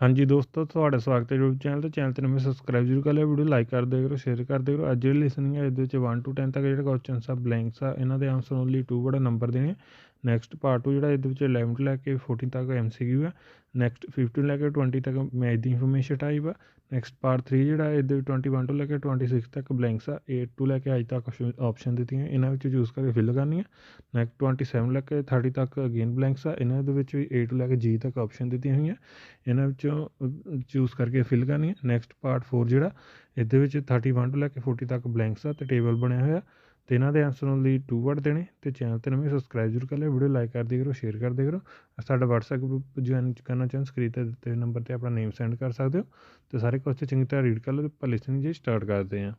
ਹਾਂਜੀ ਦੋਸਤੋ, ਤੁਹਾਡਾ ਸਵਾਗਤ ਹੈ YouTube ਚੈਨਲ ਤੇ ਨਵੇਂ ਸਬਸਕ੍ਰਾਈਬ ਜ਼ਰੂਰ ਕਰ ਲਿਓ। ਵੀਡੀਓ ਲਾਈਕ ਕਰਦੇ ਕਰੋ, ਸ਼ੇਅਰ ਕਰਦੇ ਕਰੋ। ਅੱਜ ਜਿਹੜੀ ਲਿਸਨਿੰਗ ਹੈ ਇਹਦੇ ਵਿੱਚ 1 to 10 ਤੱਕ ਜਿਹੜੇ ਕੁਐਸਚਨਸ ਆ ਬਲੈਂਕਸ ਆ, ਇਹਨਾਂ ਦੇ ਆਨਸਰ ਓਨਲੀ 2 ਬੜਾ ਨੰਬਰ ਦੇਣੇ। ਨੈਕਸਟ ਪਾਰਟ 2 ਜਿਹੜਾ ਇਹਦੇ ਵਿੱਚ 11 ਤੋਂ ਲੈ ਕੇ 14 ਤੱਕ MCQ ਆ। ਨੈਕਸਟ 15 ਲੈ ਕੇ 20 ਤੱਕ ਮੈਥ ਦੀ ਇਨਫੋਰਮੇਸ਼ਨ ਟਾਈਪ ਆ। ਨੈਕਸਟ ਪਾਰਟ 3 ਜਿਹੜਾ ਇਹਦੇ 21 ਤੋਂ ਲੈ ਕੇ 26 ਤੱਕ ਬਲੈਂਕਸ ਆ। 8 ਤੋਂ ਲੈ ਕੇ ਅੱਜ ਤੱਕ ਆਪਸ਼ਨ ਦਿੱਤੀਆਂ, ਇਹਨਾਂ ਵਿੱਚ ਚੂਜ਼ ਕਰਕੇ ਫਿਲ ਕਰਨੀਆਂ। ਨੈਕਸਟ 27 ਲੈ ਕੇ 30 ਤੱਕ ਅਗੇਨ ਬਲੈਂਕਸ ਆ। ਇਹਨਾਂ ਦੇ ਵਿੱਚ ਵੀ A ਤੋਂ ਲੈ ਕੇ G ਤੱਕ ਆਪਸ਼ਨ ਦਿੱਤੀਆਂ ਹੋਈਆਂ, ਇਹਨਾਂ ਵਿੱਚੋਂ ਚੂਜ਼ ਕਰਕੇ ਫਿਲ ਕਰਨੀ ਹੈ। ਨੈਕਸਟ ਪਾਰਟ 4 ਜਿਹੜਾ ਇਹਦੇ ਵਿੱਚ 31 ਤੋਂ ਲੈ ਕੇ 40 ਤੱਕ ਬਲੈਂਕਸ ਆ ਅਤੇ ਟੇਬਲ ਬਣਿਆ ਹੋਇਆ, ਅਤੇ ਇਹਨਾਂ ਦੇ ਆਨਸਰ ਲਈ 2 ਵਰਡ ਦੇਣੇ। ਅਤੇ ਚੈਨਲ 'ਤੇ ਨਵੇਂ ਸਬਸਕ੍ਰਾਈਬ ਜ਼ਰੂਰ ਕਰ ਲਿਓ। ਵੀਡੀਓ ਲਾਈਕ ਕਰਦੇ ਕਰੋ, ਸ਼ੇਅਰ ਕਰਦੇ ਕਰੋ। ਸਾਡਾ WhatsApp ਗਰੁੱਪ ਜੁਆਇਨ ਕਰਨਾ ਚਾਹੁੰਦੇ ਸਕਰੀਨ 'ਤੇ ਦਿੱਤੇ ਨੰਬਰ 'ਤੇ ਆਪਣਾ ਨੇਮ ਸੈਂਡ ਕਰ ਸਕਦੇ ਹੋ। ਅਤੇ ਸਾਰੇ ਕੁਐਸਚਨ ਚੰਗੀ ਤਰ੍ਹਾਂ ਰੀਡ ਕਰ ਲਓ। ਆਪਾਂ ਲਿਸਨਿੰਗ ਜੀ ਸਟਾਰਟ ਕਰਦੇ ਹਾਂ।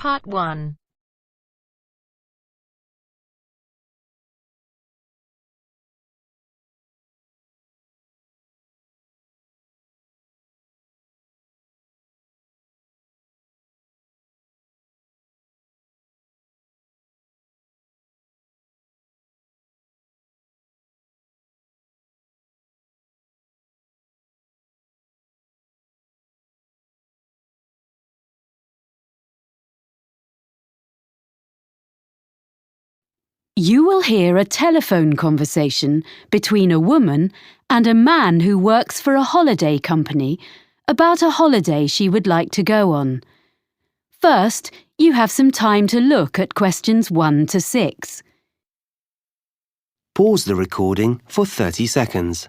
Part 1. You will hear a telephone conversation between a woman and a man who works for a holiday company about a holiday she would like to go on. First, you have some time to look at questions 1 to 6. Pause the recording for 30 seconds.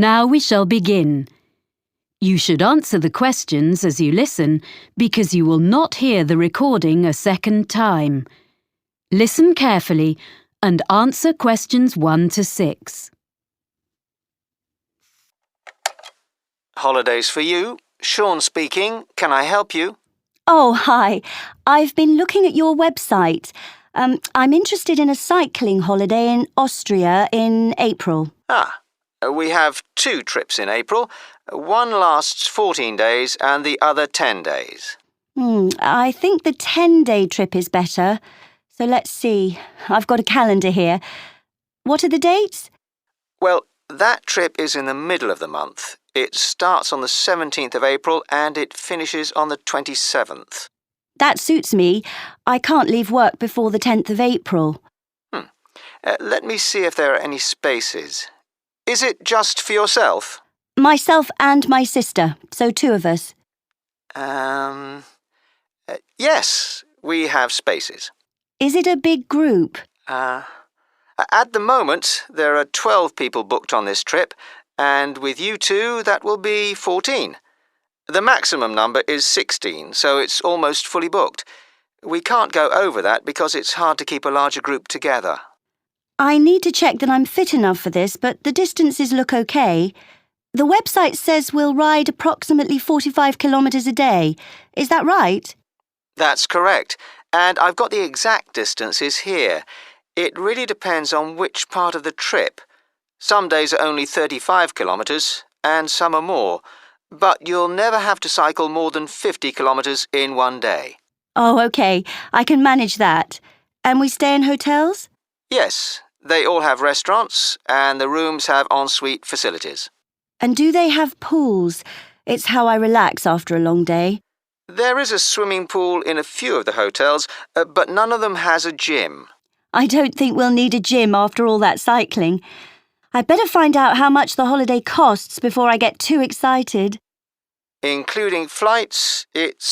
Now we shall begin. You should answer the questions as you listen because you will not hear the recording a second time. Listen carefully and answer questions 1 to 6. Holidays for you. Sean speaking. Can I help you? Oh, hi. I've been looking at your website. I'm interested in a cycling holiday in Austria in April. We have 2 trips in April. One lasts 14 days and the other 10 days. I think the 10-day trip is better. So let's see. I've got a calendar here. What are the dates? Well, that trip is in the middle of the month. It starts on the 17th of April and it finishes on the 27th. That suits me. I can't leave work before the 10th of April. Let me see if there are any spaces. Is it just for yourself? Myself and my sister, so 2 of us. Yes, we have spaces. Is it a big group? At the moment, there are 12 people booked on this trip, and with you 2, that will be 14. The maximum number is 16, so it's almost fully booked. We can't go over that because it's hard to keep a larger group together. I need to check that I'm fit enough for this, but the distances look okay. The website says we'll ride approximately 45 kilometres a day. Is that right? That's correct, and I've got the exact distances here. It really depends on which part of the trip. Some days are only 35 kilometres, and some are more, but you'll never have to cycle more than 50 kilometres in one day. Oh, okay. I can manage that. And we stay in hotels? Yes, they all have restaurants, and the rooms have ensuite facilities. And do they have pools? It's how I relax after a long day. There is a swimming pool in a few of the hotels, but none of them has a gym. I don't think we'll need a gym after all that cycling. I'd better find out how much the holiday costs before I get too excited. Including flights, it's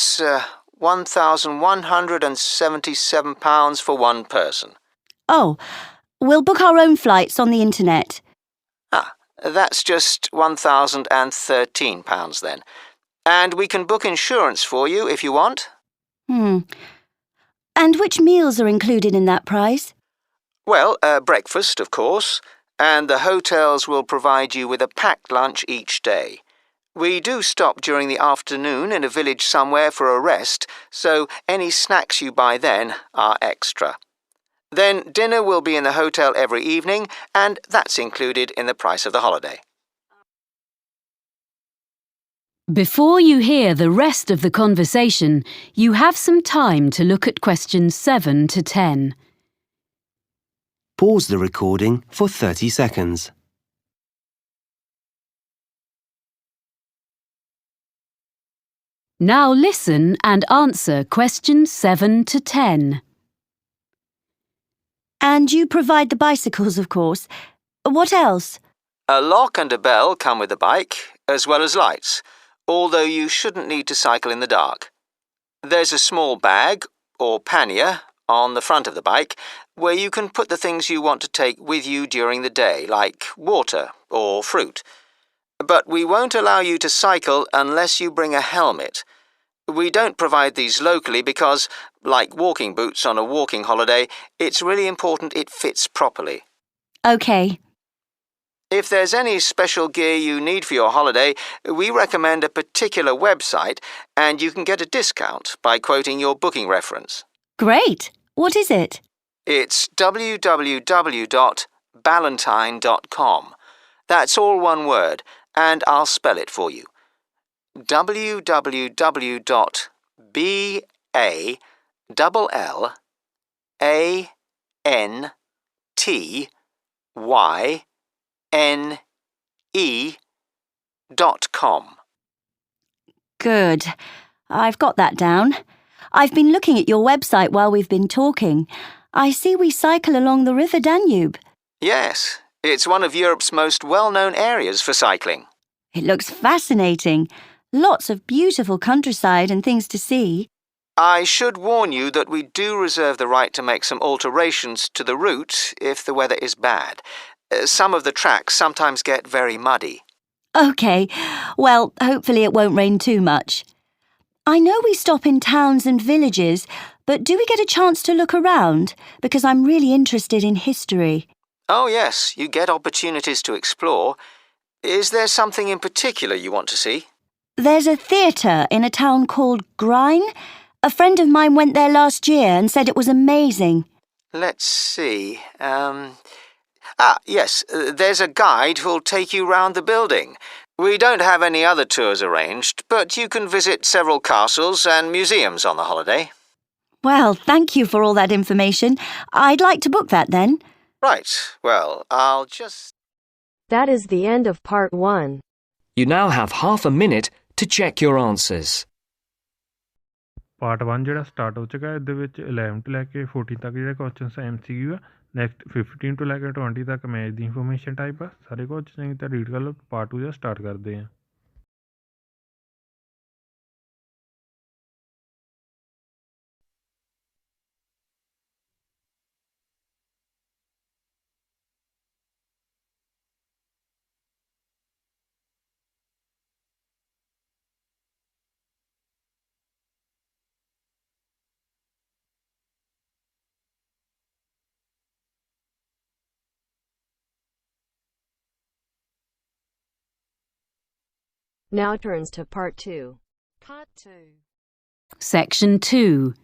£1,177 for one person. Oh, we'll book our own flights on the internet. That's just £1,013 then. And we can book insurance for you if you want. And which meals are included in that price? Well, breakfast, of course, and the hotels will provide you with a packed lunch each day. We do stop during the afternoon in a village somewhere for a rest, so any snacks you buy then are extra. Then dinner will be in the hotel every evening, and that's included in the price of the holiday. Before you hear the rest of the conversation, you have some time to look at questions 7 to 10. Pause the recording for 30 seconds. Now listen and answer questions 7 to 10. And you provide the bicycles, of course. What else? A lock and a bell come with the bike, as well as lights, although you shouldn't need to cycle in the dark. There's a small bag, or pannier, on the front of the bike, where you can put the things you want to take with you during the day, like water or fruit. But we won't allow you to cycle unless you bring a helmet. We don't provide these locally because, like walking boots on a walking holiday, it's really important it fits properly. OK. If there's any special gear you need for your holiday, we recommend a particular website, and you can get a discount by quoting your booking reference. Great. What is it? It's www.ballantine.com. That's all one word, and I'll spell it for you. www.ballantine.com. Good. I've got that down. I've been looking at your website while we've been talking. I see we cycle along the River Danube. Yes, it's one of Europe's most well-known areas for cycling. It looks fascinating. Lots of beautiful countryside and things to see. I should warn you that we do reserve the right to make some alterations to the route if the weather is bad. Some of the tracks sometimes get very muddy. OK. Well, hopefully it won't rain too much. I know we stop in towns and villages, but do we get a chance to look around? Because I'm really interested in history. Oh, yes, you get opportunities to explore. Is there something in particular you want to see? There's a theatre in a town called Grine. A friend of mine went there last year and said it was amazing. Let's see. Yes, there's a guide who'll take you round the building. We don't have any other tours arranged, but you can visit several castles and museums on the holiday. Well, thank you for all that information. I'd like to book that then. Right, well, I'll just... That is the end of part 1. You now have half a minute to check your answers. Part 1 ਜਿਹੜਾ start ਹੋ ਚੁੱਕਾ ਹੈ। ਇਹਦੇ ਵਿੱਚ 11 ਤੋਂ ਲੈ ਕੇ 14 ਤੱਕ ਜਿਹੜੇ ਕੁਐਸਚਨਸ MCQ ਆ। ਨੈਕਸਟ 15 ਤੋਂ ਲੈ ਕੇ 20 ਤੱਕ ਮੈਥ ਦੀ ਇਨਫੋਰਮੇਸ਼ਨ ਟਾਈਪ ਆ। ਸਾਰੇ ਕੁਐਸਚਨ ਚੰਗੀ ਤਰ੍ਹਾਂ ਰੀਡ ਕਰ ਲਓ। ਪਾਰਟ 2 ਜਿਹੜਾ ਸਟਾਰਟ ਕਰਦੇ ਹਾਂ। Now turns to part 2. Part 2. Section 2.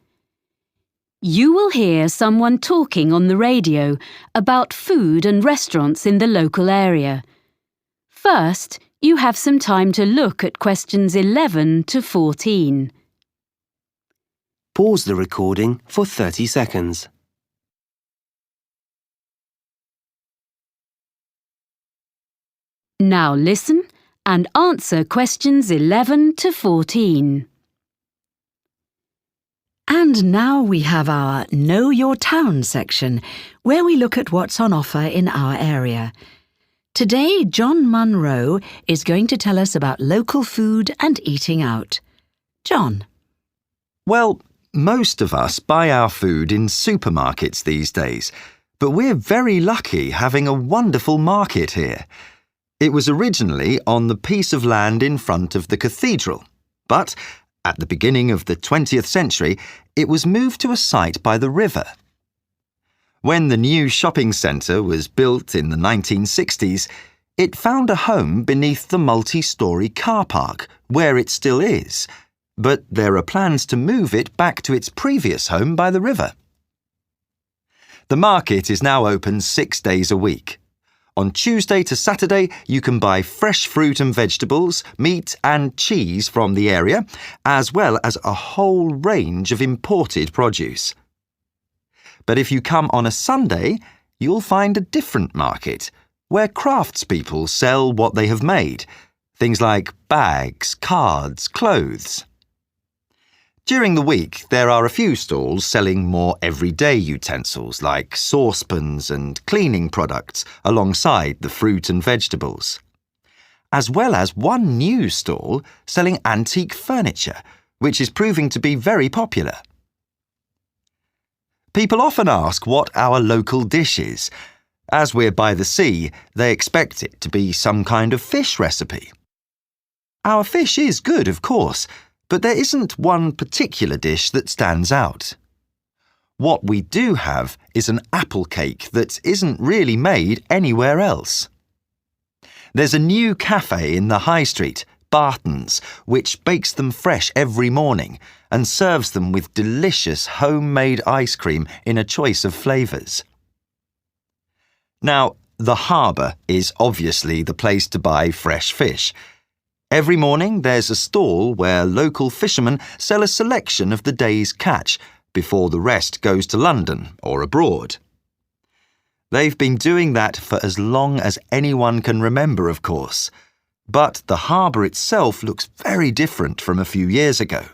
You will hear someone talking on the radio about food and restaurants in the local area. First, you have some time to look at questions 11 to 14. Pause the recording for 30 seconds. Now listen and answer questions 11 to 14. And now we have our Know Your Town section, where we look at what's on offer in our area. Today, John Munro is going to tell us about local food and eating out. John. Well, most of us buy our food in supermarkets these days, but we're very lucky having a wonderful market here. It was originally on the piece of land in front of the cathedral, but at the beginning of the 20th century, it was moved to a site by the river. When the new shopping centre was built in the 1960s, It found a home beneath the multi-storey car park, where it still is, but there are plans to move it back to its previous home by the river. The market is now open 6 days a week. On Tuesday to Saturday, you can buy fresh fruit and vegetables, meat and cheese from the area, as well as a whole range of imported produce. But if you come on a Sunday, you'll find a different market, where craftspeople sell what they have made, things like bags, cards, clothes. During the week, there are a few stalls selling more everyday utensils like saucepans and cleaning products alongside the fruit and vegetables, as well as one new stall selling antique furniture, which is proving to be very popular. People often ask what our local dish is. As we're by the sea, they expect it to be some kind of fish recipe. Our fish is good, of course, but there isn't one particular dish that stands out. What we do have is an apple cake that isn't really made anywhere else. There's a new cafe in the high street, Barton's, which bakes them fresh every morning and serves them with delicious homemade ice cream in a choice of flavours. Now, the harbour is obviously the place to buy fresh fish. Every morning there's a stall where local fishermen sell a selection of the day's catch before the rest goes to London or abroad. They've been doing that for as long as anyone can remember, of course, but the harbour itself looks very different from a few years ago.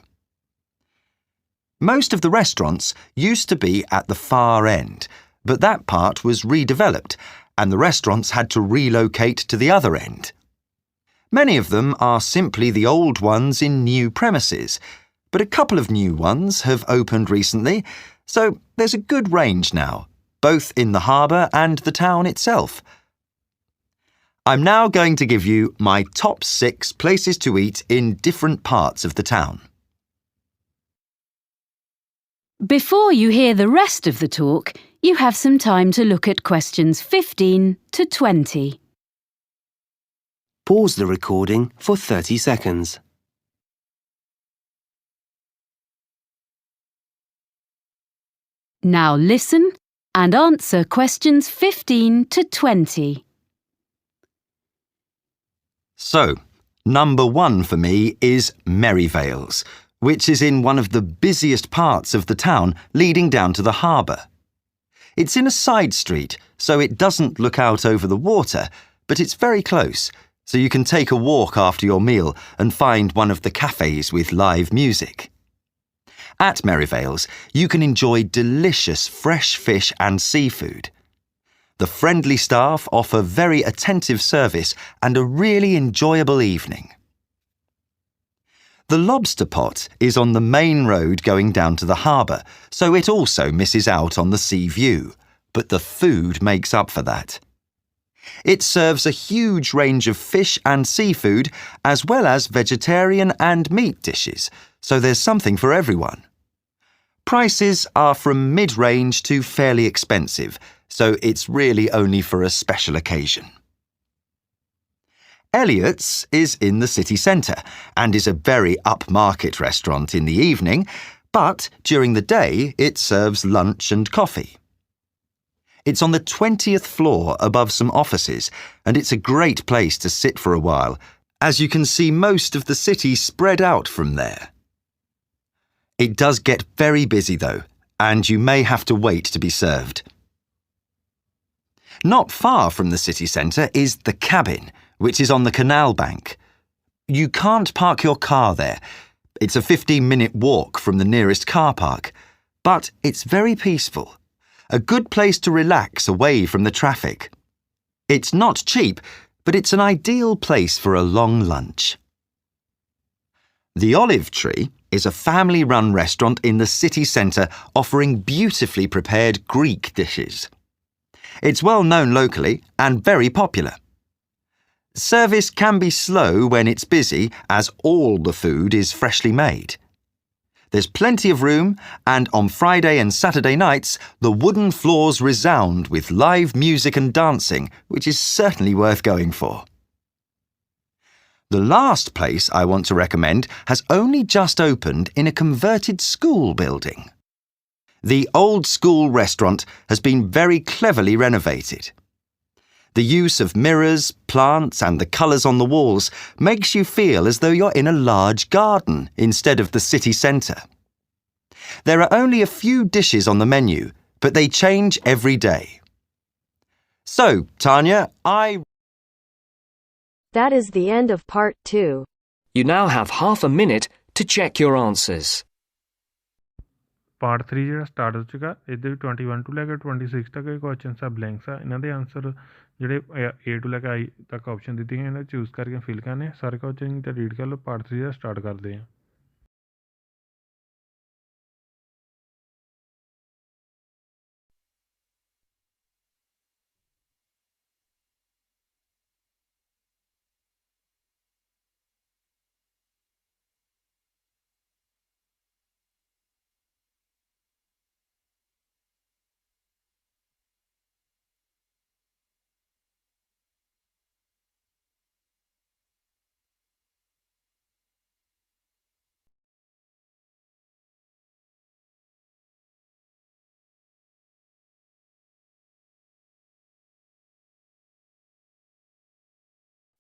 Most of the restaurants used to be at the far end, but that part was redeveloped and the restaurants had to relocate to the other end. Many of them are simply the old ones in new premises, but a couple of new ones have opened recently, so there's a good range now, both in the harbour and the town itself. I'm now going to give you my top 6 places to eat in different parts of the town. Before you hear the rest of the talk, you have some time to look at questions 15 to 20. Pause the recording for 30 seconds. Now listen and answer questions 15 to 20. So, number 1 for me is Merivale's, which is in one of the busiest parts of the town leading down to the harbour. It's in a side street, so it doesn't look out over the water, but it's very close, so you can take a walk after your meal and find one of the cafes with live music. At Merivale's, you can enjoy delicious fresh fish and seafood. The friendly staff offer very attentive service and a really enjoyable evening. The Lobster Pot is on the main road going down to the harbour, so it also misses out on the sea view, but the food makes up for that. It serves a huge range of fish and seafood, as well as vegetarian and meat dishes, so there's something for everyone. Prices are from mid-range to fairly expensive, so it's really only for a special occasion. Ielts is in the city centre and is a very upmarket restaurant in the evening, but during the day it serves lunch and coffee. It's on the 20th floor above some offices, and it's a great place to sit for a while, as you can see most of the city spread out from there. It does get very busy though, and you may have to wait to be served. Not far from the city centre is the Cabin, which is on the canal bank. You can't park your car there. It's a 15-minute walk from the nearest car park, but it's very peaceful. A good place to relax away from the traffic. It's not cheap, but it's an ideal place for a long lunch. The Olive Tree is a family-run restaurant in the city centre offering beautifully prepared Greek dishes. It's well known locally and very popular. Service can be slow when it's busy, as all the food is freshly made. There's plenty of room, and on Friday and Saturday nights, the wooden floors resound with live music and dancing, which is certainly worth going for. The last place I want to recommend has only just opened in a converted school building. The old school restaurant has been very cleverly renovated. The use of mirrors, plants and the colours on the walls makes you feel as though you're in a large garden instead of the city centre. There are only a few dishes on the menu, but they change every day. So, Tanya, That is the end of part 2. You now have half a minute to check your answers. Part 3 ਜਿਹੜਾ start ਹੋ ਚੁੱਕਾ ਇਹਦੇ ਵਿੱਚ 21 ਤੋਂ ਲੈ ਕੇ 26 ਤੱਕ ਦੇ questions ਆ ਬਲੈਂਕਸ ਆ ਇਹਨਾਂ ਦੇ ਆਨਸਰ ਜਿਹੜੇ A ਤੋਂ ਲੈ ਕੇ I ਤੱਕ ਆਪਸ਼ਨ ਦਿੱਤੀ ਗਈਆਂ ਇਹਨਾਂ ਚੂਜ਼ ਕਰਕੇ ਫਿਲ ਕਰਨੇ ਸਾਰੇ ਕੁਐਸਚਨ ਤੇ ਰੀਡ ਕਰ ਲਓ ਪਾਰਟ 3 ਦਾ ਸਟਾਰਟ ਕਰਦੇ ਹਾਂ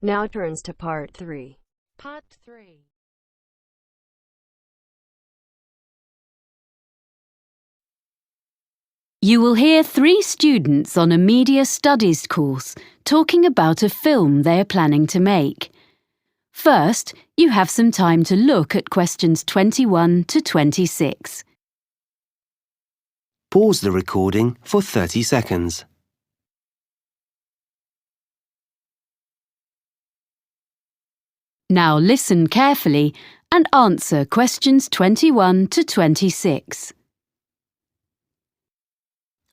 Now turns to part 3. Part 3. You will hear 3 students on a media studies course talking about a film they are planning to make. First, you have some time to look at questions 21 to 26. Pause the recording for 30 seconds. Now listen carefully and answer questions 21 to 26.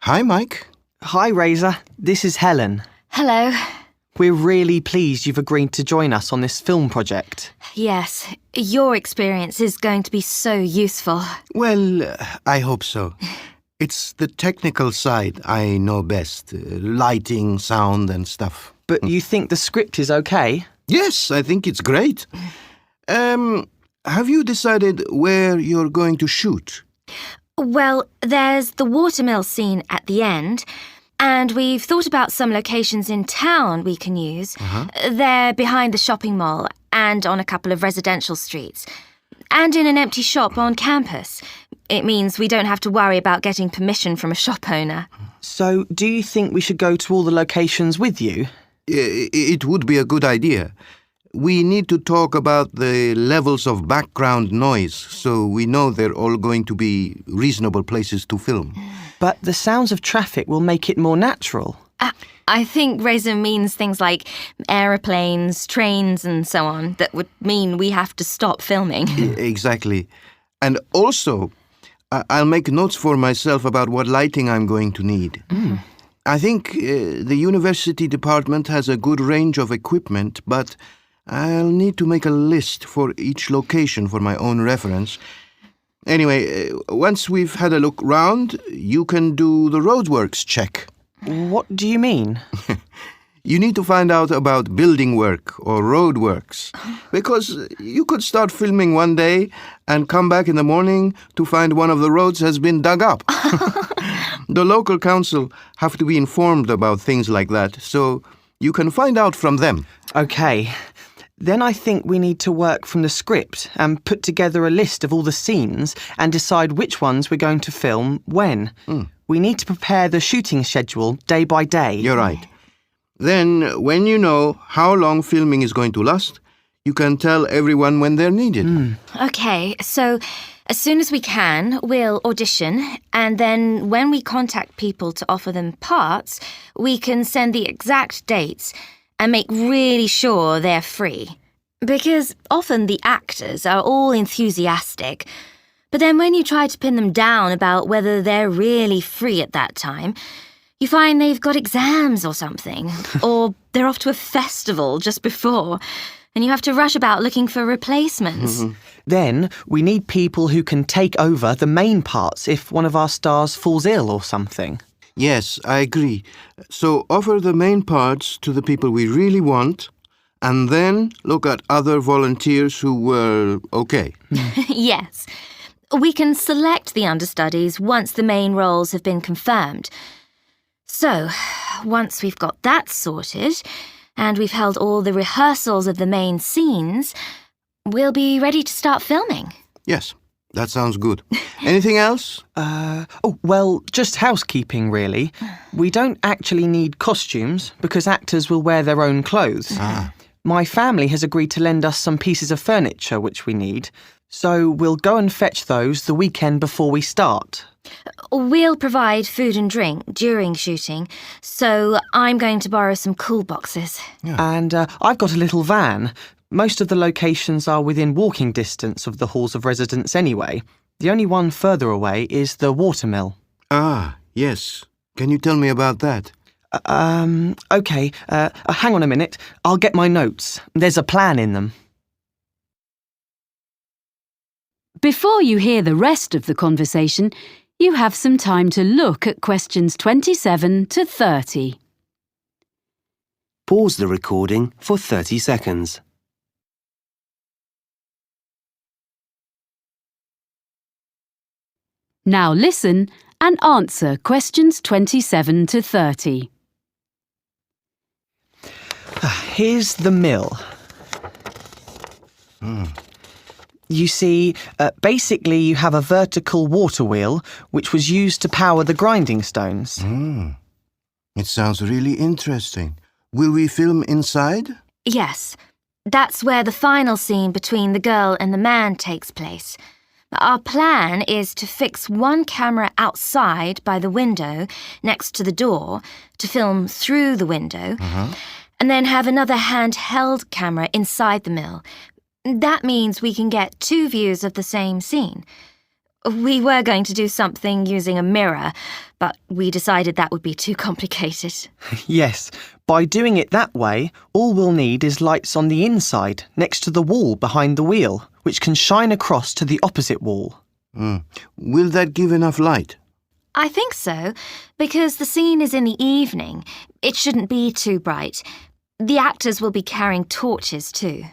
Hi, Mike. Hi, Razor. This is Helen. Hello. We're really pleased you've agreed to join us on this film project. Yes, your experience is going to be so useful. Well, I hope so. It's the technical side I know best. Lighting, sound and stuff. But you think the script is okay? Yes, I think it's great. Have you decided where you're going to shoot? Well, there's the watermill scene at the end, and we've thought about some locations in town we can use. They're behind the shopping mall and on a couple of residential streets, and in an empty shop on campus. It means we don't have to worry about getting permission from a shop owner. So, do you think we should go to all the locations with you? It would be a good idea. We need to talk about the levels of background noise so we know they're all going to be reasonable places to film. But the sounds of traffic will make it more natural. I think Razor means things like aeroplanes, trains and so on that would mean we have to stop filming. Exactly. And also, I'll make notes for myself about what lighting I'm going to need. I think the university department has a good range of equipment, but I'll need to make a list for each location for my own reference. Anyway, once we've had a look round, you can do the roadworks check. What do you mean? You need to find out about building work or roadworks, because you could start filming one day and come back in the morning to find one of the roads has been dug up. The local council have to be informed about things like that, so you can find out from them. OK. Then I think we need to work from the script and put together a list of all the scenes and decide which ones we're going to film when. We need to prepare the shooting schedule day by day. You're right. Then, when you know how long filming is going to last, you can tell everyone when they're needed. OK, so as soon as we can, we'll audition, and then when we contact people to offer them parts, we can send the exact dates and make really sure they're free. Because often the actors are all enthusiastic, but then when you try to pin them down about whether they're really free at that time, you find they've got exams or something, or they're off to a festival just before, and you have to rush about looking for replacements. Then we need people who can take over the main parts if one of our stars falls ill or something. Yes, I agree. So offer the main parts to the people we really want, and then look at other volunteers who were okay. Yes. We can select the understudies once the main roles have been confirmed. So, once we've got that sorted, and we've held all the rehearsals of the main scenes, we'll be ready to start filming. Yes, that sounds good. Anything else? Just housekeeping, really. We don't actually need costumes because actors will wear their own clothes. My family has agreed to lend us some pieces of furniture which we need, so we'll go and fetch those the weekend before we start. We'll provide food and drink during shooting, so I'm going to borrow some cool boxes. And I've got a little van. Most of the locations are within walking distance of the halls of residence anyway. The only one further away is the watermill. Ah, yes. Can you tell me about that? OK. Hang on a minute. I'll get my notes. There's a plan in them. Before you hear the rest of the conversation, you have some time to look at questions 27 to 30. Pause the recording for 30 seconds. Now listen and answer questions 27 to 30. Here's the mill. You see, basically you have a vertical water wheel which was used to power the grinding stones. It sounds really interesting. Will we film inside? Yes, that's where the final scene between the girl and the man takes place. Our plan is to fix one camera outside by the window next to the door to film through the window, and then have another handheld camera inside the mill. That means we can get two views of the same scene. We were going to do something using a mirror, but we decided that would be too complicated. Yes, by doing it that way, all we'll need is lights on the inside, next to the wall behind the wheel, which can shine across to the opposite wall. Will that give enough light? I think so, because the scene is in the evening. It shouldn't be too bright. The actors will be carrying torches too.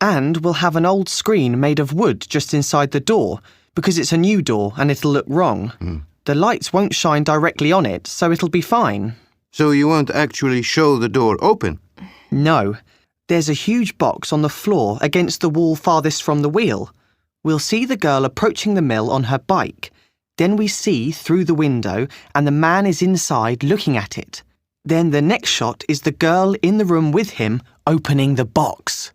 And we'll have an old screen made of wood just inside the door, because it's a new door and it'll look wrong. The lights won't shine directly on it, so it'll be fine. So you won't actually show the door open? No. There's a huge box on the floor against the wall farthest from the wheel. We'll see the girl approaching the mill on her bike. Then we see through the window and the man is inside looking at it. Then the next shot is the girl in the room with him opening the box.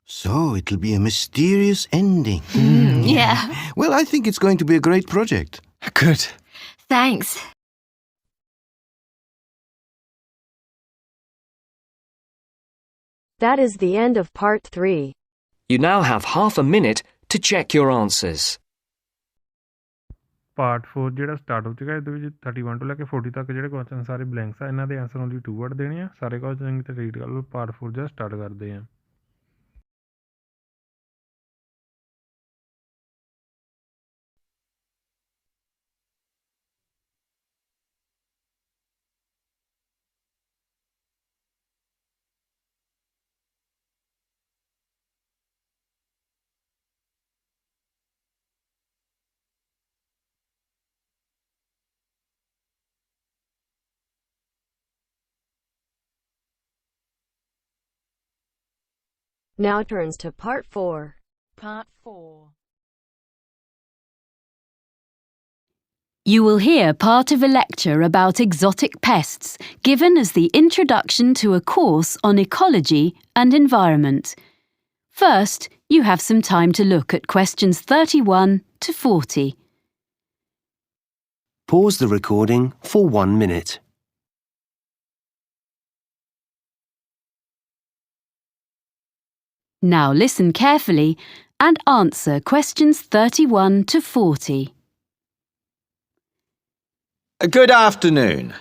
So it'll be a mysterious ending. Yeah. Well, I think it's going to be a great project. Good. Thanks. That is the end of part 3. You now have half a minute to check your answers. Part 4 ਜਿਹੜਾ start ਹੋ ਚੁੱਕਾ ਹੈ। ਇਹਦੇ ਵਿੱਚ 31 ਤੋਂ ਲੈ ਕੇ 40 ਤੱਕ ਜਿਹੜੇ ਕੁਐਸਚਨ ਸਾਰੇ ਬਲੈਂਕਸ ਆ। ਇਹਨਾਂ ਦੇ ਆਂਸਰ ਓਨਲੀ 2 ਵਰਡ ਦੇਣੇ ਆ। ਸਾਰੇ ਕੁਐਸਚਨ ਤੇ ਰੀਡ ਕਰ ਲਓ। ਪਾਰਟ 4 ਜਿਹੜਾ ਸਟਾਰਟ ਕਰਦੇ ਆ। Now turns to part 4. Part 4. You will hear part of a lecture about exotic pests given as the introduction to a course on ecology and environment. First, you have some time to look at questions 31 to 40. Pause the recording for 1 minute. Now listen carefully and answer questions 31 to 40. Good afternoon.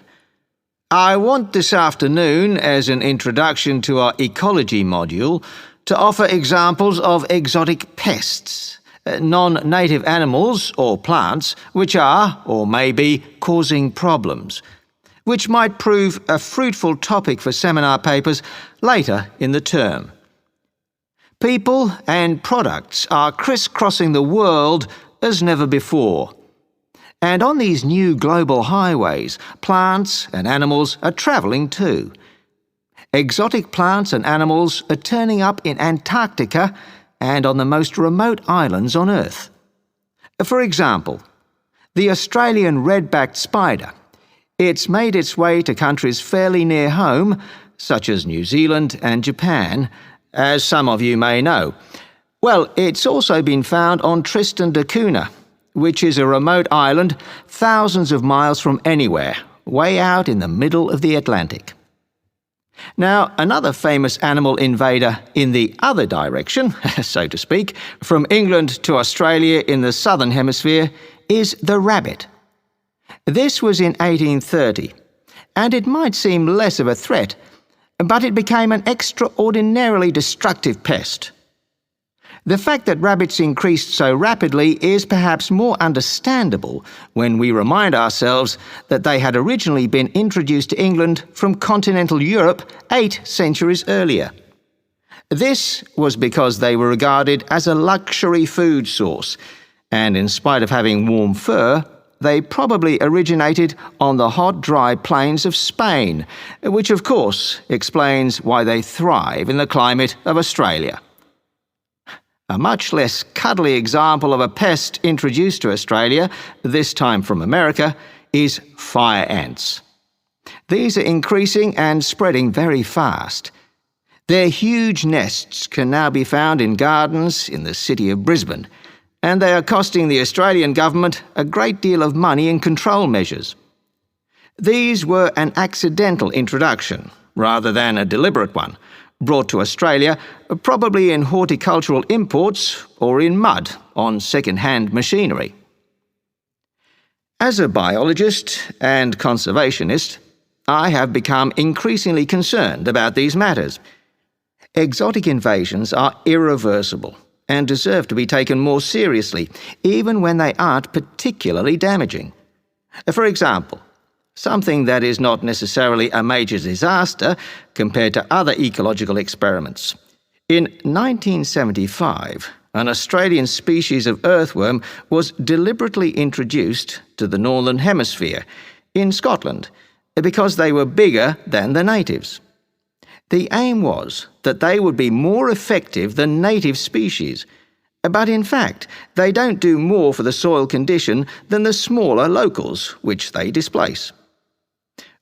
I want this afternoon, as an introduction to our ecology module, to offer examples of exotic pests. non-native animals or plants which are, or may be, causing problems, which might prove a fruitful topic for seminar papers later in the term. People and products are crisscrossing the world as never before. And on these new global highways, plants and animals are travelling too. Exotic plants and animals are turning up in Antarctica and on the most remote islands on Earth. For example, the Australian red-backed spider. It's made its way to countries fairly near home, such as New Zealand and Japan, as some of you may know. Well, it's also been found on Tristan da Cunha, which is a remote island thousands of miles from anywhere, way out in the middle of the Atlantic. Now, another famous animal invader in the other direction, so to speak, from England to Australia in the southern hemisphere, is the rabbit. This was in 1830, and it might seem less of a threat, but it became an extraordinarily destructive pest. The fact that rabbits increased so rapidly is perhaps more understandable when we remind ourselves that they had originally been introduced to England from continental Europe 8 centuries earlier. This was because they were regarded as a luxury food source, and in spite of having warm fur, they probably originated on the hot, dry plains of Spain, which of course explains why they thrive in the climate of Australia. A much less cuddly example of a pest introduced to Australia, this time from America, is fire ants. These are increasing and spreading very fast. Their huge nests can now be found in gardens in the city of Brisbane, and they are costing the Australian government a great deal of money in control measures. These were an accidental introduction, rather than a deliberate one, brought to Australia, probably in horticultural imports or in mud on second-hand machinery. As a biologist and conservationist, I have become increasingly concerned about these matters. Exotic invasions are irreversible and deserve to be taken more seriously, even when they aren't particularly damaging. For example, something that is not necessarily a major disaster compared to other ecological experiments. In 1975, an Australian species of earthworm was deliberately introduced to the Northern Hemisphere, in Scotland, because they were bigger than the natives. The aim was that they would be more effective than native species, but in fact, they don't do more for the soil condition than the smaller locals, which they displace.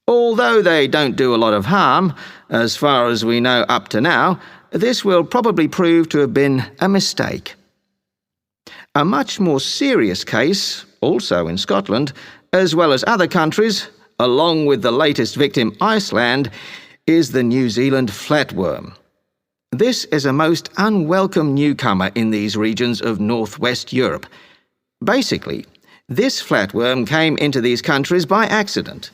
Although they don't do a lot of harm, as far as we know up to now, this will probably prove to have been a mistake. A much more serious case, also in Scotland, as well as other countries, along with the latest victim, Iceland, is the New Zealand flatworm. This is a most unwelcome newcomer in these regions of northwest Europe. Basically, this flatworm came into these countries by accident.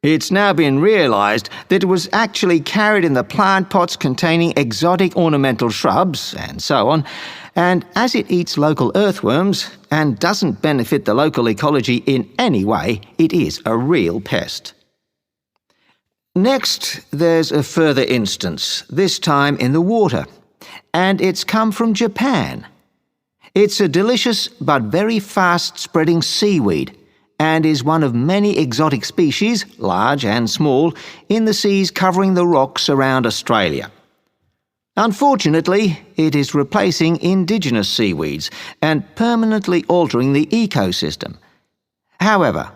It's now been realised that it was actually carried in the plant pots containing exotic ornamental shrubs and so on, and as it eats local earthworms and doesn't benefit the local ecology in any way, it is a real pest. Next, there's a further instance, this time in the water, and it's come from Japan. It's a delicious but very fast-spreading seaweed, and is one of many exotic species, large and small, in the seas covering the rocks around Australia. Unfortunately, it is replacing indigenous seaweeds and permanently altering the ecosystem. However,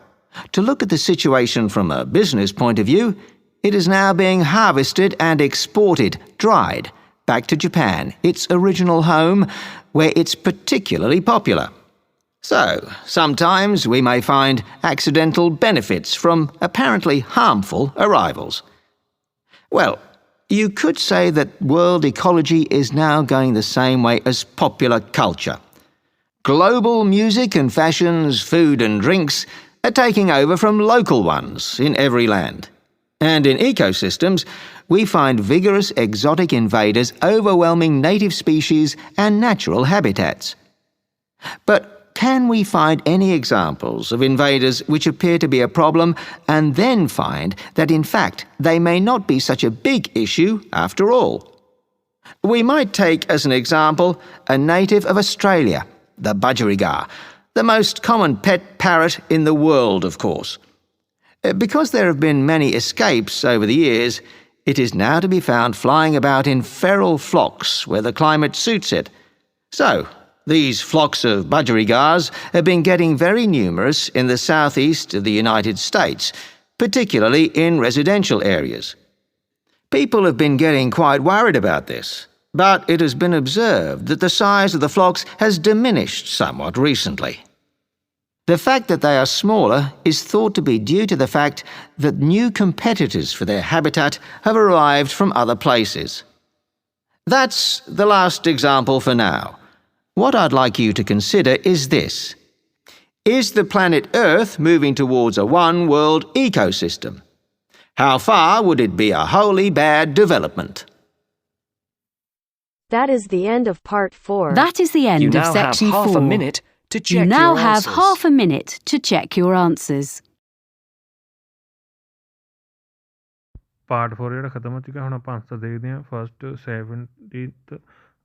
to look at the situation from a business point of view, it is now being harvested and exported, dried, back to Japan, its original home, where it's particularly popular. So, sometimes we may find accidental benefits from apparently harmful arrivals. Well, you could say that world ecology is now going the same way as popular culture. Global music and fashions, food and drinks are taking over from local ones in every land. And in ecosystems, we find vigorous exotic invaders overwhelming native species and natural habitats. But can we find any examples of invaders which appear to be a problem and then find that in fact they may not be such a big issue after all? We might take as an example a native of Australia, the budgerigar, the most common pet parrot in the world, of course. Because there have been many escapes over the years, it is now to be found flying about in feral flocks where the climate suits it. So, these flocks of budgerigars have been getting very numerous in the southeast of the United States, particularly in residential areas. People have been getting quite worried about this, but it has been observed that the size of the flocks has diminished somewhat recently. The fact that they are smaller is thought to be due to the fact that new competitors for their habitat have arrived from other places. That's the last example for now. What I'd like you to consider is this. Is the planet Earth moving towards a one-world ecosystem? How far would it be a wholly bad development? That is the end of part 4. That is the end of section 4. You now have half a minute to check You now your have answers. half a minute to check your answers. Part 4 ਜਿਹੜਾ ਖਤਮ ਹੋ ਚੁੱਕਾ ਹੁਣ ਆਪਾਂ answer ਦੇਖਦੇ ਹਾਂ first 17th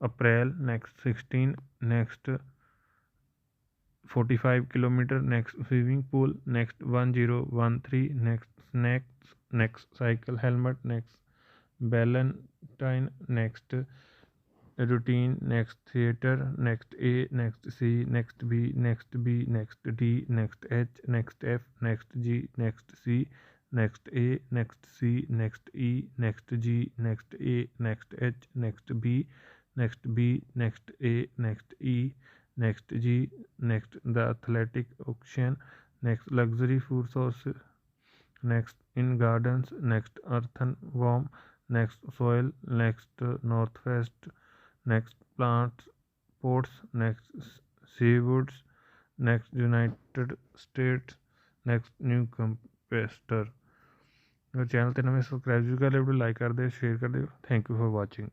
April next 16 next 45 kilometre next swimming pool next 1013 next snacks next cycle helmet next Valentine next routine, next theater, next A, next C, next B, next B, next D, next H, next F, next G, next C, next A, next C, next E, next G, next A, next H, next B, next B, next A, next E, next G, next the athletic auction, next luxury food source, next in gardens, next earthworm, next soil, next northwest, next plants, pots, next seawoods, next United States, next new competitor। Channel ते नमें subscribe जरूर कर लियो, like कर दियो, share कर दियो। Thank you for watching.